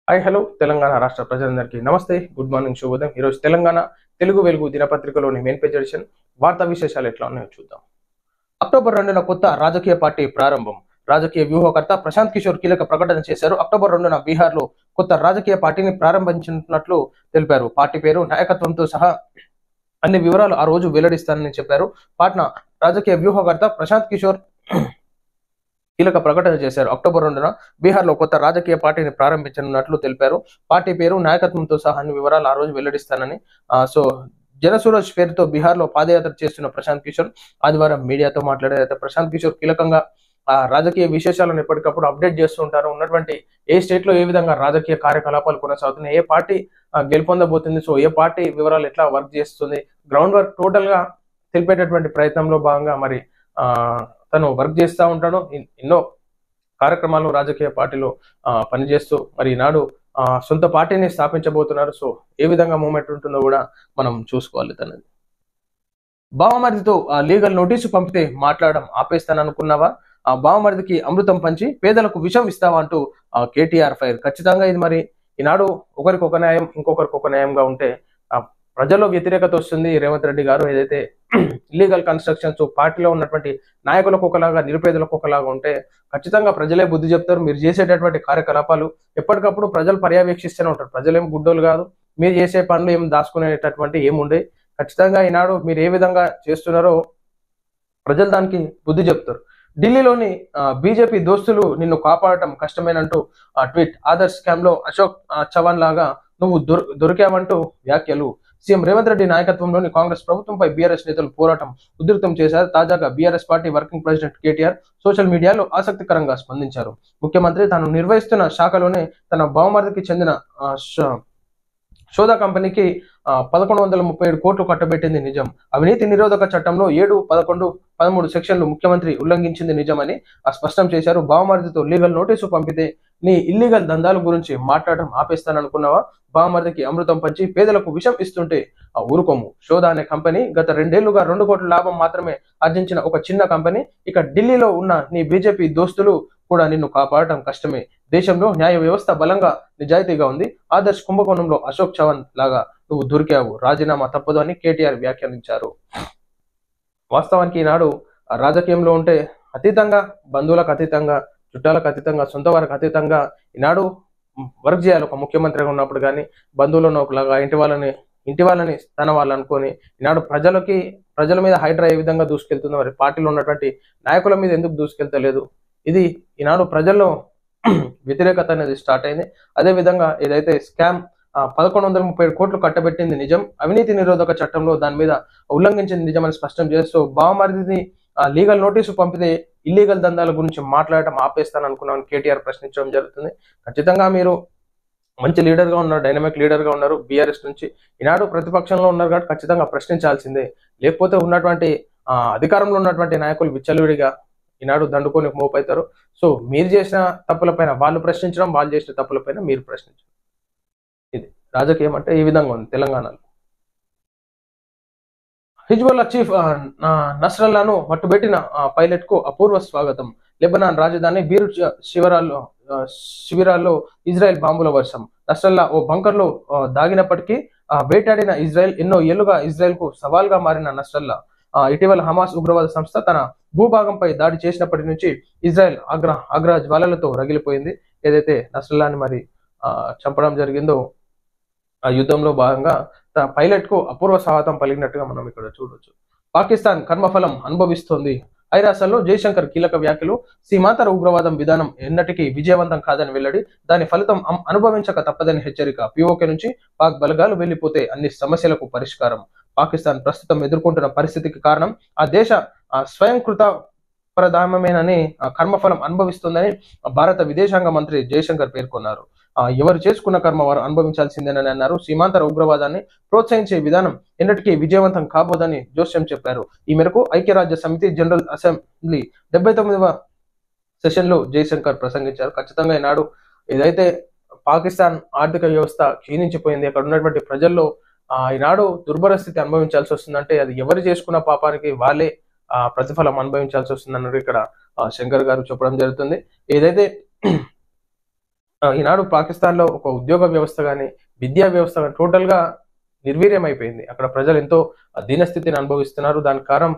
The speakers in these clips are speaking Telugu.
హాయ్ హలో తెలంగాణ రాష్ట్ర ప్రజలందరికీ నమస్తే, గుడ్ మార్నింగ్, శుభోదయం. ఈరోజు తెలంగాణ తెలుగు వెలుగు దినపత్రికలోని మెయిన్ పేజ్ ఎడిషన్ వార్తా విశేషాలు ఎట్లా ఉన్నాయో చూద్దాం. అక్టోబర్ 2న కొత్త రాజకీయ పార్టీ ప్రారంభం. రాజకీయ వ్యూహకర్త ప్రశాంత్ కిషోర్ కీలక ప్రకటన చేశారు. అక్టోబర్ 2న బీహార్లో కొత్త రాజకీయ పార్టీని ప్రారంభించినట్లు తెలిపారు. పార్టీ పేరు, నాయకత్వంతో సహా అన్ని వివరాలు ఆ రోజు వెల్లడిస్తానని చెప్పారు. పాట్నా రాజకీయ వ్యూహకర్త ప్రశాంత్ కిషోర్ కీలక ప్రకటన చేశారు. అక్టోబర్ 2న బీహార్లో కొత్త రాజకీయ పార్టీని ప్రారంభించనున్నట్లు తెలిపారు. పార్టీ పేరు, నాయకత్వంతో సహా అన్ని వివరాలు ఆ రోజు వెల్లడిస్తానని జనసూరజ్ పేరుతో బీహార్లో పాదయాత్ర చేస్తున్న ప్రశాంత్ కిషోర్ ఆదివారం మీడియాతో మాట్లాడారు. ప్రశాంత్ కిషోర్ కీలకంగా రాజకీయ విశేషాలను ఎప్పటికప్పుడు అప్డేట్ చేస్తూ ఉంటారు. ఉన్నటువంటి ఏ స్టేట్ లో ఏ విధంగా రాజకీయ కార్యకలాపాలు కొనసాగుతున్నాయి, ఏ పార్టీ గెలుపొందబోతుంది, ఏ పార్టీ వివరాలు ఎట్లా వర్క్ చేస్తుంది, గ్రౌండ్ వర్క్ టోటల్ గా తెలిపేటటువంటి ప్రయత్నంలో భాగంగా మరి ఆ తను వర్క్ చేస్తూ ఉంటాడు. ఎన్నో కార్యక్రమాలు రాజకీయ పార్టీలో పనిచేస్తూ మరి ఈనాడు సొంత పార్టీని స్థాపించబోతున్నారు. ఏ విధంగా మూమెంట్ ఉంటుందో కూడా మనం చూసుకోవాలి. తనది బావమరిదితో లీగల్ నోటీసు పంపితే మాట్లాడడం ఆపేస్తాననుకున్నావా? ఆ బావమరిదికి అమృతం పంచి పేదలకు విషం ఇస్తావా అంటూ కేటీఆర్ ఫైర్. ఖచ్చితంగా ఇది మరి ఈనాడు ఒకరికి ఒక న్యాయం, ఇంకొకరికి ఒక న్యాయంగా ఉంటే ప్రజల్లో వ్యతిరేకత వస్తుంది. రేవంత్ రెడ్డి గారు ఏదైతే ఇల్లీగల్ కన్స్ట్రక్షన్స్ పార్టీలో ఉన్నటువంటి నాయకులకు ఒకలాగా, నిరుపేదలకు ఒకలాగా ఉంటే ఖచ్చితంగా ప్రజలే బుద్ధి చెప్తారు. మీరు చేసేటటువంటి కార్యకలాపాలు ఎప్పటికప్పుడు ప్రజలు పర్యవేక్షిస్తూనే ఉంటారు. ప్రజలు ఏం గుడ్డోలు కాదు. మీరు చేసే పనులు ఏం దాచుకునేటటువంటి ఏముండే. ఖచ్చితంగా ఈనాడు మీరు ఏ విధంగా చేస్తున్నారో ప్రజలు దానికి బుద్ధి చెప్తారు. ఢిల్లీలోని బీజేపీ దోస్తులు నిన్ను కాపాడటం కష్టమేనంటూ ట్వీట్. ఆదర్శ్ స్కామ్ లో అశోక్ చవాన్ లాగా నువ్వు దొరికావంటూ వ్యాఖ్యలు. సీఎం రేవంత్ రెడ్డి నాయకత్వంలోని కాంగ్రెస్ ప్రభుత్వంపై బీఆర్ఎస్ నేతలు పోరాటం ఉధృతం చేశారు. తాజాగా BRS party working president KTR social మీడియాలో ఆసక్తికరంగా స్పందించారు. ముఖ్యమంత్రి తాను నిర్వహిస్తున్న శాఖలోనే తన బావమరిదికి చెందిన సోదా కంపెనీకి 1137 కోట్లు కట్టబెట్టింది నిజం. అవినీతి నిరోధక చట్టంలో 7, 11, 13 సెక్షన్లు ముఖ్యమంత్రి ఉల్లంఘించింది నిజమని స్పష్టం చేశారు. బావమరిదితో లీగల్ నోటీసు పంపితే నీ ఇల్లీగల్ దందాల గురించి మాట్లాడడం ఆపేస్తాననుకున్నావా? బావమరిదికి అమృతం పంచి పేదలకు విషం ఇస్తుంటే ఊరుకోము. సోదా అనే కంపెనీ గత 2 ఏళ్లుగా 2 కోట్ల లాభం మాత్రమే ఆర్జించిన ఒక చిన్న కంపెనీ. ఇక ఢిల్లీలో ఉన్న నీ బీజేపీ దోస్తులు కూడా నిన్ను కాపాడటం కష్టమే. దేశంలో న్యాయ వ్యవస్థ బలంగా, నిజాయితీగా ఉంది. ఆదర్శ్ కుంభకోణంలో అశోక్ చవాన్ లాగా నువ్వు దొరికావు. రాజీనామా తప్పదు అని కేటీఆర్ వ్యాఖ్యానించారు. వాస్తవానికి ఈనాడు రాజకీయంలో ఉంటే అతీతంగా, బంధువులకు అతీతంగా, చుట్టాలకు అతీతంగా, సొంత వారికి అతీతంగా ఈనాడు వర్క్ చేయాలి. ఒక ముఖ్యమంత్రిగా ఉన్నప్పుడు కానీ బంధువులను ఒకలాగా, ఇంటి వాళ్ళని తన వాళ్ళు అనుకొని ఈనాడు ప్రజల మీద హైడ్రా ఏ విధంగా దూసుకెళ్తుందో మరి పార్టీలో ఉన్నటువంటి నాయకుల మీద ఎందుకు దూసుకెళ్తలేదు? ఇది ఈనాడు ప్రజల్లో వ్యతిరేకత అనేది స్టార్ట్ అయింది. అదే విధంగా ఏదైతే స్కామ్ 1137 కోట్లు కట్టబెట్టింది నిజం, అవినీతి నిరోధక చట్టంలో దాని మీద ఉల్లంఘించింది నిజం అని స్పష్టం చేస్తూ బావమరిదిని లీగల్ నోటీసు పంపితే ఇల్లీగల్ దందాల గురించి మాట్లాడటం ఆపేస్తాననుకున్నామని కేటీఆర్ ప్రశ్నించడం జరుగుతుంది. ఖచ్చితంగా మీరు మంచి లీడర్ గా ఉన్నారు, డైనమిక్ లీడర్ గా ఉన్నారు. బీఆర్ఎస్ నుంచి ఈనాడు ప్రతిపక్షంలో ఉన్నారు కాబట్టి ఖచ్చితంగా ప్రశ్నించాల్సిందే. లేకపోతే ఉన్నటువంటి అధికారంలో ఉన్నటువంటి నాయకులు విచ్చలవిడిగా ఈనాడు దండుకొని మోపైతారు. మీరు చేసిన తప్పులపైన వాళ్ళు ప్రశ్నించడం, వాళ్ళు చేసిన తప్పులపైన మీరు ప్రశ్నించడం. ఇది రాజకీయం అంటే ఈ విధంగా ఉంది తెలంగాణలో. హిజ్బుల్లా చీఫ్ నస్రల్లాను మట్టుబెట్టిన పైలట్ కు అపూర్వ స్వాగతం. లెబనాన్ రాజధాని బీరుట్ శిబిరాల్లో ఇజ్రాయెల్ బాంబుల వర్షం. నస్రల్లా ఓ బంకర్ లో దాగినప్పటికీ వేటాడిన ఇజ్రాయెల్. ఎన్నో ఏళ్లుగా ఇజ్రాయెల్ కు సవాల్గా మారిన నస్రల్లా ఇటీవల హమాస్ ఉగ్రవాద సంస్థ తన భూభాగంపై దాడి చేసినప్పటి నుంచి ఇజ్రాయెల్ ఆగ్రహ జ్వాలలతో రగిలిపోయింది. ఏదైతే నస్రల్లాని మరి చంపడం జరిగిందో ఆ యుద్ధంలో భాగంగా పైలట్ కు అపూర్వ స్వాగతం పలికినట్టుగా మనం ఇక్కడ చూడొచ్చు. పాకిస్తాన్ కర్మఫలం అనుభవిస్తోంది. ఐరాసల్లో జయశంకర్ కీలక వ్యాఖ్యలు. సీమాంతర ఉగ్రవాదం విధానం ఎన్నటికీ విజయవంతం కాదని వెల్లడి. దాని ఫలితం అనుభవించక తప్పదని హెచ్చరిక. పిఓకే నుంచి పాక్ బలగాలు వెళ్లిపోతే అన్ని సమస్యలకు పరిష్కారం. పాకిస్తాన్ ప్రస్తుతం ఎదుర్కొంటున్న పరిస్థితికి కారణం ఆ దేశ స్వయంకృత ప్రధానమేనని, కర్మఫలం అనుభవిస్తుందని భారత విదేశాంగ మంత్రి జయశంకర్ పేర్కొన్నారు. ఎవరు చేసుకున్న కర్మ వారు అనుభవించాల్సిందేనని అన్నారు. సీమాంతర ఉగ్రవాదాన్ని ప్రోత్సహించే విధానం ఎన్నటికీ విజయవంతం కాబోదని జోస్యం చెప్పారు. ఈ మేరకు ఐక్యరాజ్య సమితి జనరల్ అసెంబ్లీ 79వ సెషన్లో జయశంకర్ ప్రసంగించారు. ఖచ్చితంగా ఈనాడు ఏదైతే పాకిస్తాన్ ఆర్థిక వ్యవస్థ క్షీణించిపోయింది, అక్కడ ఉన్నటువంటి ప్రజల్లో ఈనాడు దుర్భర స్థితి అనుభవించాల్సి వస్తుందంటే అది ఎవరు చేసుకున్న పాపానికి వాళ్ళే ప్రతిఫలం అనుభవించాల్సి వస్తుంది అన్నట్టు ఇక్కడ శంకర్ గారు చెప్పడం జరుగుతుంది. ఏదైతే ఈనాడు పాకిస్తాన్లో ఒక ఉద్యోగ వ్యవస్థ కానీ విద్యా వ్యవస్థ కానీ టోటల్గా నిర్వీర్యం అయిపోయింది. అక్కడ ప్రజలు ఎంతో దీనస్థితిని అనుభవిస్తున్నారు. దానికి కారణం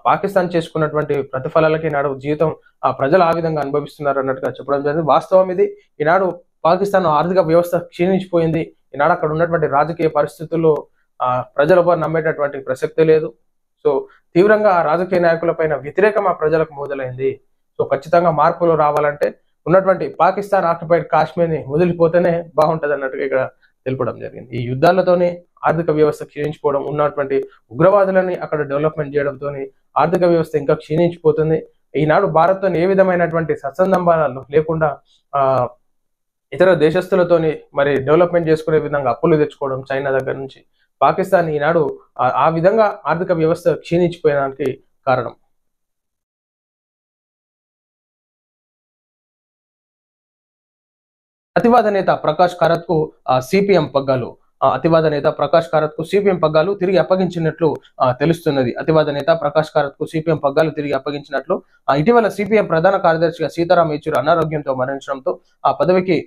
పాకిస్తాన్ చేసుకున్నటువంటి ప్రతిఫలాలకి ఈనాడు జీవితం ప్రజలు ఆ విధంగా అనుభవిస్తున్నారు అన్నట్టుగా చెప్పడం జరిగింది. వాస్తవం ఇది. ఈనాడు పాకిస్తాన్ ఆర్థిక వ్యవస్థ క్షీణించిపోయింది. ఈనాడు అక్కడ ఉన్నటువంటి రాజకీయ పరిస్థితుల్లో ప్రజలు ఎవరు నమ్మేటటువంటి ప్రసక్తే లేదు. సో తీవ్రంగా ఆ రాజకీయ నాయకులపైన వ్యతిరేకం ఆ ప్రజలకు మొదలైంది. సో ఖచ్చితంగా మార్పులు రావాలంటే ఉన్నటువంటి పాకిస్తాన్ ఆక్యుపైడ్ కాశ్మీర్ని వదిలిపోతేనే బాగుంటది అన్నట్టుగా ఇక్కడ తెలపడం జరిగింది. ఈ యుద్ధాలతోనే ఆర్థిక వ్యవస్థ క్షీణించిపోవడం, ఉన్నటువంటి ఉగ్రవాదులని అక్కడ డెవలప్మెంట్ చేయడంతో ఆర్థిక వ్యవస్థ ఇంకా క్షీణించిపోతుంది. ఈనాడు భారత్తో ఏ విధమైనటువంటి సత్సంబంధాలు లేకుండా ఇతర దేశస్తులతోని మరి డెవలప్మెంట్ చేసుకునే విధంగా అప్పులు తెచ్చుకోవడం చైనా దగ్గర నుంచి పాకిస్తాన్ ఈనాడు ఆ విధంగా ఆర్థిక వ్యవస్థ క్షీణించిపోయడానికి కారణం. అతివాద నేత ప్రకాష్ కారత్ కు సిపిఎం పగ్గాలు. అతివాద నేత ప్రకాష్ కారత్ కు సిపిఎం పగ్గాలు తిరిగి అప్పగించినట్లు తెలుస్తున్నది. అతివాద నేత ప్రకాష్ కారత్ కు సిపిఎం పగ్గాలు తిరిగి అప్పగించినట్లు ఇటీవల సిపిఎం ప్రధాన కార్యదర్శిగా సీతారాం యేచూరి అనారోగ్యంతో మరణించడంతో ఆ పదవికి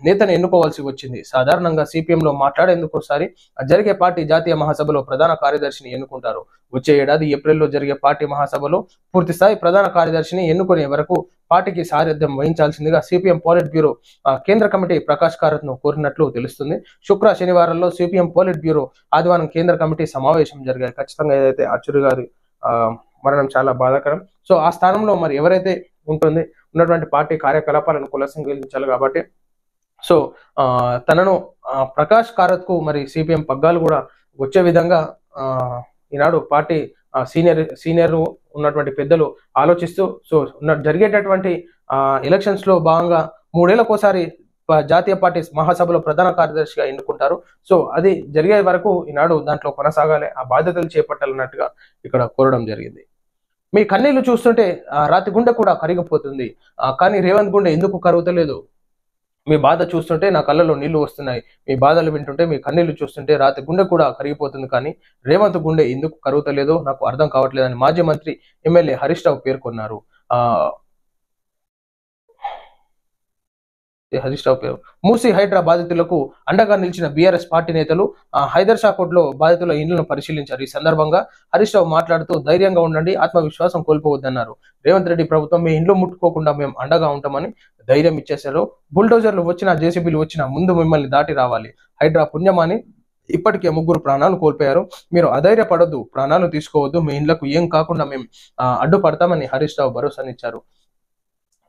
నేతను ఎన్నుకోవాల్సి వచ్చింది. సాధారణంగా సిపిఎం లో మాట్లాడేందుకు ఒకసారి జరిగే పార్టీ జాతీయ మహాసభలో ప్రధాన కార్యదర్శిని ఎన్నుకుంటారు. వచ్చే ఏడాది ఏప్రిల్లో జరిగే పార్టీ మహాసభలో పూర్తిస్థాయి ప్రధాన కార్యదర్శిని ఎన్నుకునే వరకు పార్టీకి సారథ్యం వహించాల్సిందిగా సిపిఎం పోలిట్ బ్యూరో కేంద్ర కమిటీ ప్రకాష్ కారత్ ను కోరినట్లు తెలుస్తుంది. శనివారంలో సిపిఎం పోలిట్ బ్యూరో ఆదివారం కేంద్ర కమిటీ సమావేశం జరిగాయి. ఖచ్చితంగా ఏదైతే యేచూరి గారి మరణం చాలా బాధాకరం. సో ఆ స్థానంలో మరి ఎవరైతే ఉన్నటువంటి పార్టీ కార్యకలాపాలను కొనసాగించాలి కాబట్టి సో తనను ప్రకాష్ కారత్ కు మరి సిపిఎం పగ్గాలు కూడా వచ్చే విధంగా ఈనాడు పార్టీ సీనియర్ ఉన్నటువంటి పెద్దలు ఆలోచిస్తూ సో జరిగేటటువంటి ఎలక్షన్స్ లో భాగంగా 3 ఏళ్లకోసారి జాతీయ పార్టీ మహాసభలో ప్రధాన కార్యదర్శిగా ఎన్నుకుంటారు. సో అది జరిగే వరకు ఈనాడు దాంట్లో కొనసాగాలి, ఆ బాధ్యతలు చేపట్టాలన్నట్టుగా ఇక్కడ కోరడం జరిగింది. మీ కన్నీళ్లు చూస్తుంటే రాతి గుండె కూడా కరిగిపోతుంది, కానీ రేవంత్ గుండె ఎందుకు కరుగుతలేదు? మీ బాధ చూస్తుంటే నా కళ్ళలో నీళ్లు వస్తున్నాయి, మీ బాధలు వింటుంటే మీ కన్నీళ్లు చూస్తుంటే రాతి గుండె కూడా కరిగిపోతుంది, కానీ రేవంత్ గుండె ఎందుకు కరుగుతలేదో నాకు అర్థం కావట్లేదని మాజీ మంత్రి ఎమ్మెల్యే హరీష్ రావు పేర్కొన్నారు. మూసీ హైడ్రా బాధితులకు అండగా నిలిచిన బీఆర్ఎస్ పార్టీ నేతలు హైదర్ షా కోర్టులో బాధితుల ఇండ్లను పరిశీలించారు. ఈ సందర్భంగా హరీష్ రావు మాట్లాడుతూ ధైర్యంగా ఉండండి, ఆత్మవిశ్వాసం కోల్పోవద్దన్నారు. రేవంత్ రెడ్డి ప్రభుత్వం మీ ఇండ్లు ముట్టుకోకుండా మేము అండగా ఉంటామని ధైర్యం ఇచ్చేశారు. బుల్డోజర్లు వచ్చినా జేసీబీలు వచ్చినా ముందు మిమ్మల్ని దాటి రావాలి. హైడ్రా పుణ్యమాని ఇప్పటికే 3 ప్రాణాలు కోల్పోయారు. మీరు అధైర్యపడొద్దు, ప్రాణాలు తీసుకోవద్దు, మీ ఇండ్లకు ఏం కాకుండా మేము అడ్డుపడతామని హరీష్ రావు భరోసానిచ్చారు.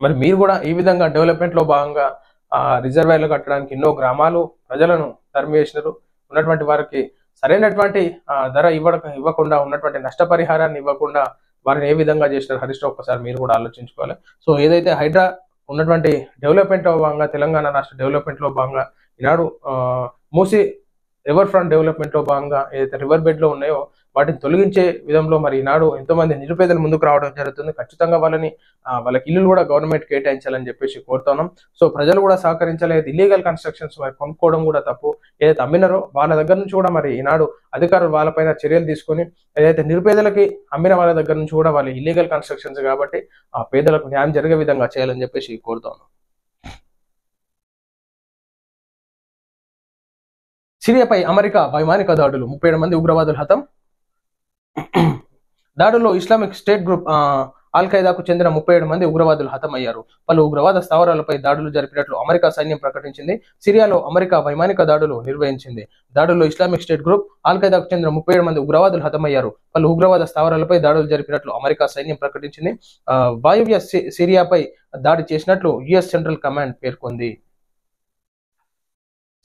మరి మీరు కూడా ఈ విధంగా డెవలప్మెంట్ లో భాగంగా రిజర్వాయర్లు కట్టడానికి ఎన్నో గ్రామాలు ప్రజలను తరిమివేసినారు. ఉన్నటువంటి వారికి సరైనటువంటి ధర ఇవ్వకుండా ఉన్నటువంటి నష్టపరిహారాన్ని ఇవ్వకుండా వారిని ఏ విధంగా చేసినారు హరీష్ రావు ఒకసారి మీరు కూడా ఆలోచించుకోవాలి. సో ఏదైతే హైడ్రా ఉన్నటువంటి డెవలప్మెంట్ లో భాగంగా తెలంగాణ రాష్ట్ర డెవలప్మెంట్ లో భాగంగా ఈనాడు మూసీ రివర్ ఫ్రంట్ డెవలప్మెంట్ లో భాగంగా ఏదైతే రివర్ బెడ్ లో ఉన్నాయో వాటిని తొలగించే విధంలో మరి ఈనాడు ఎంతో మంది నిరుపేదలు ముందుకు రావడం జరుగుతుంది. ఖచ్చితంగా వాళ్ళకి ఇల్లు కూడా గవర్నమెంట్ కేటాయించాలని చెప్పేసి కోరుతున్నాం. సో ప్రజలు కూడా సహకరించాలి. ఇల్లీగల్ కన్స్ట్రక్షన్స్ మరి కొనుక్కోవడం కూడా తప్పు. ఏదైతే అమ్మినారో వాళ్ళ దగ్గర నుంచి కూడా మరి ఈనాడు అధికారులు వాళ్ళపైన చర్యలు తీసుకొని ఏదైతే నిరుపేదలకి అమ్మిన వాళ్ళ దగ్గర నుంచి కూడా వాళ్ళు ఇల్లీగల్ కన్స్ట్రక్షన్స్ కాబట్టి ఆ పేదలకు న్యాయం జరిగే విధంగా చేయాలని చెప్పేసి కోరుతున్నాం. సిరియాపై అమెరికా వైమానిక దాడులు, 37 మంది ఉగ్రవాదులు హతం. దాడుల్లో ఇస్లామిక్ స్టేట్ గ్రూప్ అల్ ఖైదాకు చెందిన 37 మంది ఉగ్రవాదులు హతమయ్యారు. పలు ఉగ్రవాద స్థావరాలపై దాడులు జరిపినట్లు అమెరికా సైన్యం ప్రకటించింది. సిరియాలో అమెరికా వైమానిక దాడులు నిర్వహించింది. దాడుల్లో ఇస్లామిక్ స్టేట్ గ్రూప్ అల్ ఖైదాకు చెందిన 37 మంది ఉగ్రవాదులు హతమయ్యారు. పలు ఉగ్రవాద స్థావరాలపై దాడులు జరిపినట్లు అమెరికా సైన్యం ప్రకటించింది. వాయువ్య సిరియాపై దాడి చేసినట్లు యుఎస్ సెంట్రల్ కమాండ్ పేర్కొంది.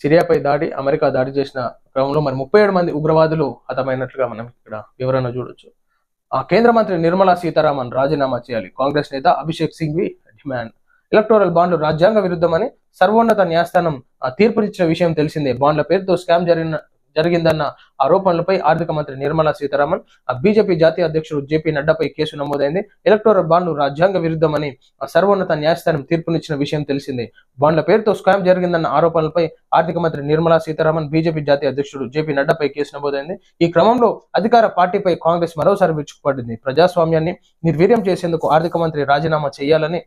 సిరియాపై అమెరికా దాడి చేసిన క్రమంలో మరి 37 మంది ఉగ్రవాదులు హతమైనట్లుగా మనం ఇక్కడ వివరణ చూడొచ్చు. కేంద్ర మంత్రి నిర్మలా సీతారామన్ రాజీనామా చేయాలి, కాంగ్రెస్ నేత అభిషేక్ సింఘ్వి డిమాండ్. ఎలక్టోరల్ బాండ్లు రాజ్యాంగ విరుద్ధమని సర్వోన్నత న్యాయస్థానం తీర్పునిచ్చిన విషయం తెలిసిందే. బాండ్ల పేరుతో స్కామ్ జరిగిందన్న ఆరోపణలపై ఆర్థిక మంత్రి నిర్మలా సీతారామన్, బీజేపీ జాతీయ అధ్యక్షుడు జేపీ నడ్డాపై కేసు నమోదైంది. ఎలక్టోరల్ బాండ్లు రాజ్యాంగ విరుద్ధమని సర్వోన్నత న్యాయస్థానం తీర్పునిచ్చిన విషయం తెలిసిందే. బాండ్ల పేరుతో స్కామ్ జరిగిందన్న ఆరోపణలపై ఆర్థిక మంత్రి నిర్మలా సీతారామన్, బీజేపీ జాతీయ అధ్యక్షుడు జేపీ నడ్డాపై కేసు నమోదైంది. ఈ క్రమంలో అధికార పార్టీపై కాంగ్రెస్ మరోసారి విరుచుకుపడింది. ప్రజాస్వామ్యాన్ని నిర్వీర్యం చేసేందుకు ఆర్థిక మంత్రి రాజీనామా చేయాలని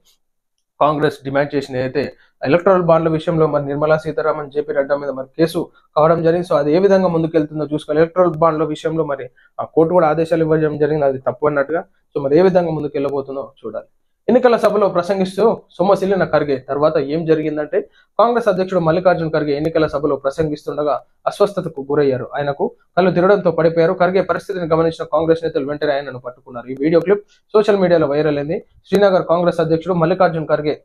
కాంగ్రెస్ డిమాండ్ చేసింది. అయితే ఎలక్ట్రల్ బాండ్ల విషయంలో మరి నిర్మలా సీతారామన్ జేపీ నడ్డా మీద మరి కేసు కావడం జరిగింది. సో అది ఏ విధంగా ముందుకెళ్తుందో చూసుకోవాలి. ఎలక్ట్రల్ బాండ్ల విషయంలో మరి ఆ కోర్టు కూడా ఆదేశాలు ఇవ్వడం జరిగింది, అది తప్పు అన్నట్టుగా. సో మరి ఏ విధంగా ముందుకెళ్ళబోతుందో చూడాలి. ఎన్నికల సభలో ప్రసంగిస్తూ సొమ్మసిల్లిన ఖర్గే తర్వాత ఏం జరిగిందంటే, కాంగ్రెస్ అధ్యక్షుడు మల్లికార్జున్ ఖర్గే ఎన్నికల సభలో ప్రసంగిస్తుండగా అస్వస్థతకు గురయ్యారు. ఆయనకు కళ్ళు తిరగడంతో పడిపోయారు. ఖర్గే పరిస్థితిని గమనించిన కాంగ్రెస్ నేతలు వెంటనే ఆయనను పట్టుకున్నారు. ఈ వీడియో క్లిప్ సోషల్ మీడియాలో వైరల్ అయింది. శ్రీనగర్ కాంగ్రెస్ అధ్యక్షుడు మల్లికార్జున్ ఖర్గే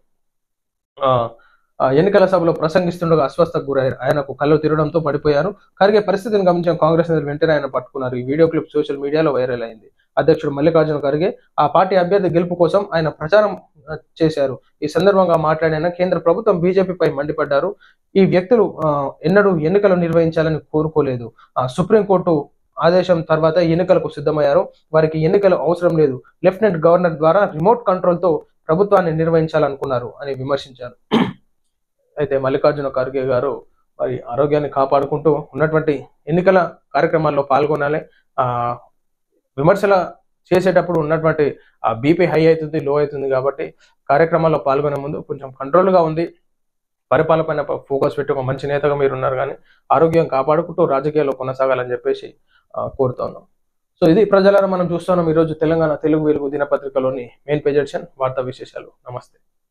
ఆ ఎన్నికల సభలో ప్రసంగిస్తుండగా అస్వస్థకు గురయ్యారు. ఆయనకు కళ్ళు తిరగడంతో పడిపోయారు. ఖర్గే పరిస్థితిని గమనించిన కాంగ్రెస్ నేతలు వెంటనే ఆయన పట్టుకున్నారు. ఈ వీడియో క్లిప్ సోషల్ మీడియాలో వైరల్ అయింది. అధ్యక్షుడు మల్లికార్జున ఖర్గే ఆ పార్టీ అభ్యర్థి గెలుపు కోసం ఆయన ప్రచారం చేశారు. ఈ సందర్భంగా మాట్లాడిన కేంద్ర ప్రభుత్వం బీజేపీపై మండిపడ్డారు. ఈ వ్యక్తులు ఎన్నడూ ఎన్నికలు నిర్వహించాలని కోరుకోలేదు. సుప్రీంకోర్టు ఆదేశం తర్వాత ఎన్నికలకు సిద్ధమయ్యారు. వారికి ఎన్నికలు అవసరం లేదు. లెఫ్టినెంట్ గవర్నర్ ద్వారా రిమోట్ కంట్రోల్ తో ప్రభుత్వాన్ని నిర్వహించాలనుకున్నారు అని విమర్శించారు. అయితే మల్లికార్జున ఖర్గే గారు మరి ఆరోగ్యాన్ని కాపాడుకుంటూ ఉన్నటువంటి ఎన్నికల కార్యక్రమాల్లో పాల్గొనాలి. ఆ విమర్శల చేసేటప్పుడు ఉన్నటువంటి ఆ బీపీ హై అవుతుంది, లో అవుతుంది. కాబట్టి కార్యక్రమాల్లో పాల్గొనే ముందు కొంచెం కంట్రోల్గా ఉంది, పరిపాలన పైన ఫోకస్ పెట్టి ఒక మంచి నేతగా మీరు ఉన్నారు, కానీ ఆరోగ్యం కాపాడుకుంటూ రాజకీయాల్లో కొనసాగాలని చెప్పేసి కోరుతా ఉన్నాం. సో ఇది ప్రజలారా మనం చూస్తున్నాం ఈరోజు తెలంగాణ తెలుగు వెలుగు దినపత్రికలోని మెయిన్ పేజ్ ఎడిషన్ వార్తా విశేషాలు. నమస్తే.